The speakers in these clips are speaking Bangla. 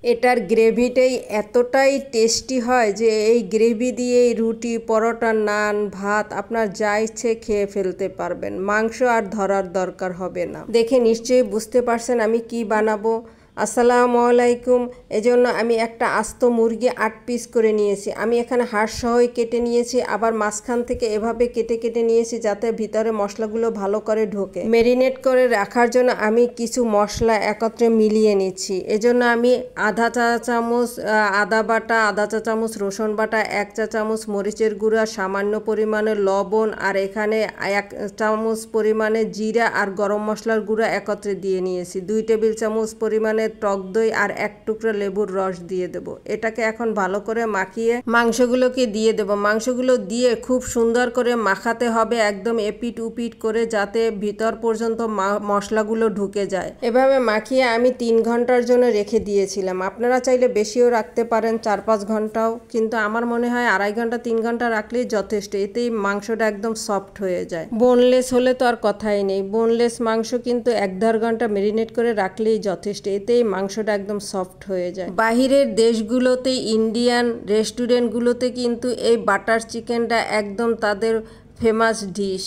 এটার গ্রেভিটাই এতটাই টেস্টি হয় যে এই গ্রেভি দিয়ে রুটি, পরোটা, নান, ভাত আপনার যা ইচ্ছে খেয়ে ফেলতে পারবেন। মাংস আর ধরার দরকার হবে না। দেখে নিশ্চয়ই বুঝতে পারছেন আমি কি বানাবো। আসসালামু আলাইকুম। এজন্য আমি একটা আস্ত মুরগি 8 পিস করে নিয়েছি। আমি এখানে হাড় সহই কেটে নিয়েছি, আবার মাঝখান থেকে এভাবে কেটে কেটে নিয়েছি যাতে ভিতরে মশলাগুলো ভালো করে ঢোকে। ম্যারিনেট করে রাখার জন্য আমি কিছু মশলা একত্রে মিলিয়ে নিচ্ছি। এজন্য আমি আধা চা চামচ আদা বাটা, আধা চা চামচ রসুন বাটা, 1 চা চামচ মরিচের গুঁড়া, সামান্য পরিমাণে লবণ, আর এখানে 1 চামচ পরিমাণে জিরা আর গরম মশলার গুঁড়া একত্রে দিয়ে নিয়েছি। 2 টেবিল চামচ পরিমাণে টক দই আর 1 টুকরা লেবুর রস দিয়ে দেব। এটাকে এখন ভালো করে মাখিয়ে মাংসগুলোকে দিয়ে দেব। মাংসগুলো দিয়ে খুব সুন্দর করে মাখাতে হবে, একদম এপিট উপিট করে, যাতে ভিতর পর্যন্ত মশলাগুলো ঢুকে যায়। এভাবে মাখিয়ে আমি 3 ঘন্টার জন্য রেখে দিয়েছিলাম। আপনারা চাইলে বেশিও রাখতে পারেন, 4-5 ঘন্টাও, কিন্তু আমার মনে হয় 2.5 ঘন্টা 3 ঘন্টা রাখলেই যথেষ্ট। এতেই মাংসটা একদম সফট হয়ে যায়। বোনলেস হলে তো আর কথাই নেই। বোনলেস মাংস কিন্তু 1-1.5 ঘন্টা ম্যারিনেট করে রাখলেই যথেষ্ট। এতেই মাংসটা একদম সফট হয়ে যায়। বাহিরের দেশগুলোতে, ইন্ডিয়ান রেস্টুরেন্টগুলোতে কিন্তু এই বাটার চিকেনটা একদম তাদের ফেমাস ডিশ।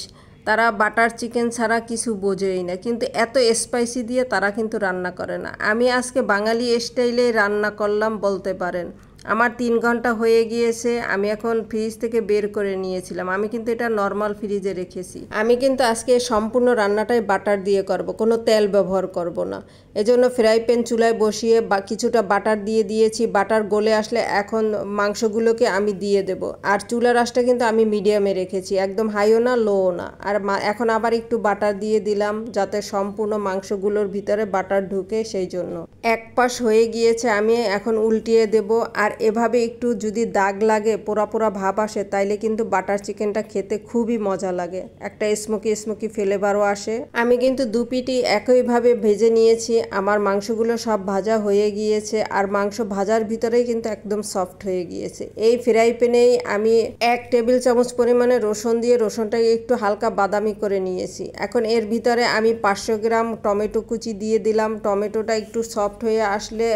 তারা বাটার চিকেন ছাড়া কিছু বোঝেই না, কিন্তু এত স্পাইসি দিয়ে তারা কিন্তু রান্না করে না। আমি আজকে বাঙালি স্টাইলে রান্না করলাম বলতে পারেন। আমার 3 ঘন্টা হয়ে গিয়েছে। আমি এখন ফ্রিজ থেকে বের করে নিয়েছিলাম। আমি কিন্তু এটা নর্মাল ফ্রিজে রেখেছি। আমি কিন্তু আজকে সম্পূর্ণ রান্নাটাই বাটার দিয়ে করব, কোনো তেল ব্যবহার করব না। এজন্য ফ্রাই প্যান চুলায় বসিয়ে কিছুটা বাটার দিয়ে দিয়েছি। বাটার গলে আসলে এখন মাংসগুলোকে আমি দিয়ে দেব। আর চুলার আঁচটা কিন্তু আমি মিডিয়ামে রেখেছি, একদম হাইও না লোও না। আর এখন আবার একটু বাটার দিয়ে দিলাম যাতে সম্পূর্ণ মাংসগুলোর ভিতরে বাটার ঢুকে, সেই জন্য। এক পাশ হয়ে গিয়েছে, আমি এখন উল্টিয়ে দেব। আর এভাবে একটু যদি দাগ লাগে, পোড়া পোড়া ভাব আসে, তাইলে কিন্তু বাটার চিকেনটা খেতে খুবই মজা লাগে, একটা স্মোকি স্মোকি ফ্লেভারও আসে। আমি কিন্তু 2 পিঠই একইভাবে ভেজে নিয়েছি। আমার মাংসগুলো সব ভাজা হয়ে গিয়েছে, আর মাংস ভাজার ভিতরেই কিন্তু একদম সফট হয়ে গিয়েছে। এই ফ্রাই প্যানেই আমি 1 টেবিল চামচ পরিমাণে রসুন দিয়ে রসুনটাকে একটু হালকা বাদামি করে নিয়েছি। এখন এর ভিতরে আমি 500 গ্রাম টমেটো কুচি দিয়ে দিলাম। টমেটোটা একটু সফট হয়ে আসলে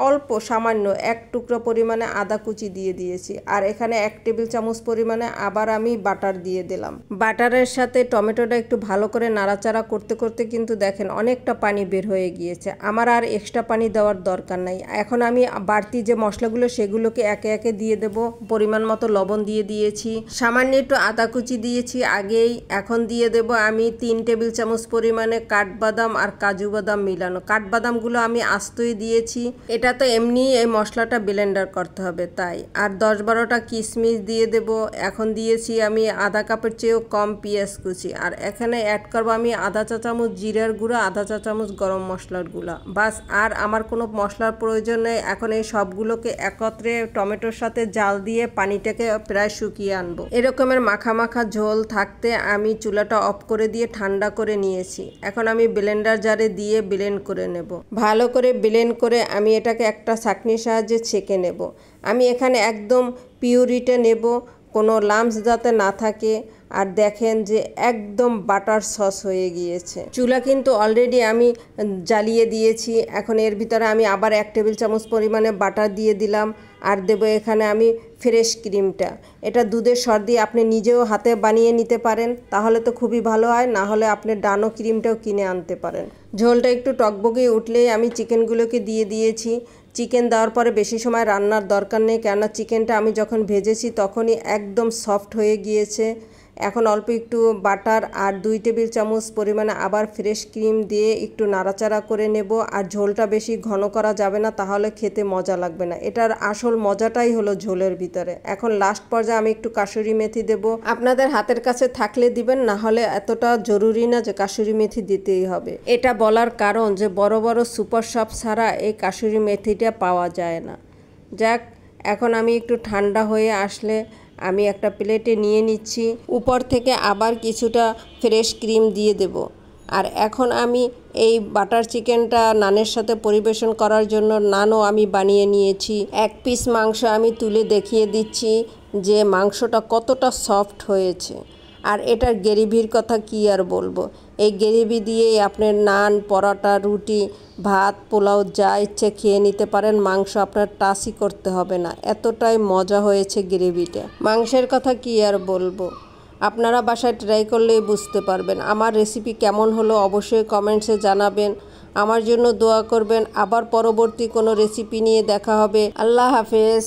অল্প সামান্য 1 টুকরো পরিমাণে আদা কুচি দিয়ে দিয়েছি। আর এখানে 1 টেবিল চামচ পরিমাণে আবার আমি বাটার দিয়ে দিলাম। বাটারের সাথে টমেটোটা একটু ভালো করে নাড়াচাড়া করতে করতে কিন্তু দেখেন অনেকটা পানি বের হয়ে গিয়েছে। আমার আর এক্সট্রা পানি দেওয়ার দরকার নাই। এখন আমি বাড়তি যে মশলাগুলো সেগুলোকে একে একে দিয়ে দেব। পরিমাণ মতো লবণ দিয়ে দিয়েছি, সামান্য একটু আদা কুচি দিয়েছি আগেই। এখন দিয়ে দেব আমি 3 টেবিল চামচ পরিমাণে কাঠবাদাম আর কাজু বাদাম মিলানো। কাঠবাদামগুলো আমি আস্তই দিয়েছি, এটা তো এমনি এই মশলাটা ব্লেন্ডার করতে হবে তাই। আর 10-12টা কিশমিশ দিয়ে দেব। এখন দিয়েছি আমি আধা কাপের চেয়েও কম পেঁয়াজ কুচি। আর এখানে অ্যাড করবো আমি আধা চা চামচ জিরার গুঁড়া, আধা চা চামচ গরম মশলার গুঁড়া, বাস। আর আমার কোনো মশলার প্রয়োজন নেই। এখন এই সবগুলোকে একত্রে টমেটোর সাথে জাল দিয়ে পানিটাকে প্রায় শুকিয়ে আনবো। এরকমের মাখা মাখা ঝোল থাকতে আমি চুলাটা অফ করে দিয়ে ঠান্ডা করে নিয়েছি। এখন আমি ব্লেন্ডার জারে দিয়ে ব্লেন্ড করে নেব। ভালো করে ব্লেন্ড করে আমি এটাকে একটা ছাঁকনির সাহায্যে ছেঁকে নেব। আমি এখানে একদম পিউরিটা নেব, কোনো লাম্পস যাতে না থাকে। আর দেখেন যে একদম বাটার সস হয়ে গিয়েছে। চুলা কিন্তু অলরেডি আমি জ্বালিয়ে দিয়েছি। এখন এর ভিতরে আমি আবার 1 টেবিল চামচ পরিমাণে বাটার দিয়ে দিলাম। আর দেব এখানে আমি ফ্রেশ ক্রিমটা। এটা দুধের সর দিয়ে আপনি নিজেও হাতে বানিয়ে নিতে পারেন, তাহলে তো খুবই ভালো হয়। না হলে আপনি ডানো ক্রিমটাও কিনে আনতে পারেন। ঝোলটা একটু টকবগে উঠলেই আমি চিকেনগুলোকে দিয়ে দিয়েছি। চিকেন দেওয়ার পরে বেশি সময় রান্নার দরকার নেই, কেননা চিকেনটা আমি যখন ভেজেছি তখনই একদম সফট হয়ে গিয়েছে। এখন অল্প একটু বাটার আর 2 টেবিল চামচ পরিমাণে আবার ফ্রেশ ক্রিম দিয়ে একটু নাড়াচাড়া করে নেব। আর ঝোলটা বেশি ঘন করা যাবে না, তাহলে খেতে মজা লাগবে না। এটার আসল মজাটাই হলো ঝোলের ভিতরে। এখন লাস্ট পর্যায়ে আমি একটু কাসুরি মেথি দেব। আপনাদের হাতের কাছে থাকলে দিবেন, না হলে এতটা জরুরি না যে কাসুরি মেথি দিতেই হবে। এটা বলার কারণ যে বড় বড় সুপার শপ ছাড়া এই কাসুরি মেথিটা পাওয়া যায় না। যাক, এখন আমি একটু ঠান্ডা হয়ে আসলে আমি একটা প্লেটে নিয়ে নিচ্ছি। উপর থেকে আবার কিছুটা ফ্রেশ ক্রিম দিয়ে দেব। আর এখন আমি এই বাটার চিকেনটা নানের সাথে পরিবেশন করার জন্য নানও আমি বানিয়ে নিয়েছি। 1 পিস মাংস আমি তুলে দেখিয়ে দিচ্ছি যে মাংসটা কতটা সফট হয়েছে। আর এটার গ্রেভির কথা কি আর বলবো। এই গ্রেভি দিয়েই আপনার নান, পরোটা, রুটি, ভাত, পোলাও যা ইচ্ছে খেয়ে নিতে পারেন। মাংস আপনার টাচই করতে হবে না, এতটাই মজা হয়েছে গ্রেভিটা। মাংসের কথা কি আর বলবো, আপনারা বাসায় ট্রাই করলেই বুঝতে পারবেন। আমার রেসিপি কেমন হলো অবশ্যই কমেন্টসে জানাবেন। আমার জন্য দোয়া করবেন। আবার পরবর্তী কোনো রেসিপি নিয়ে দেখা হবে। আল্লাহ হাফেজ।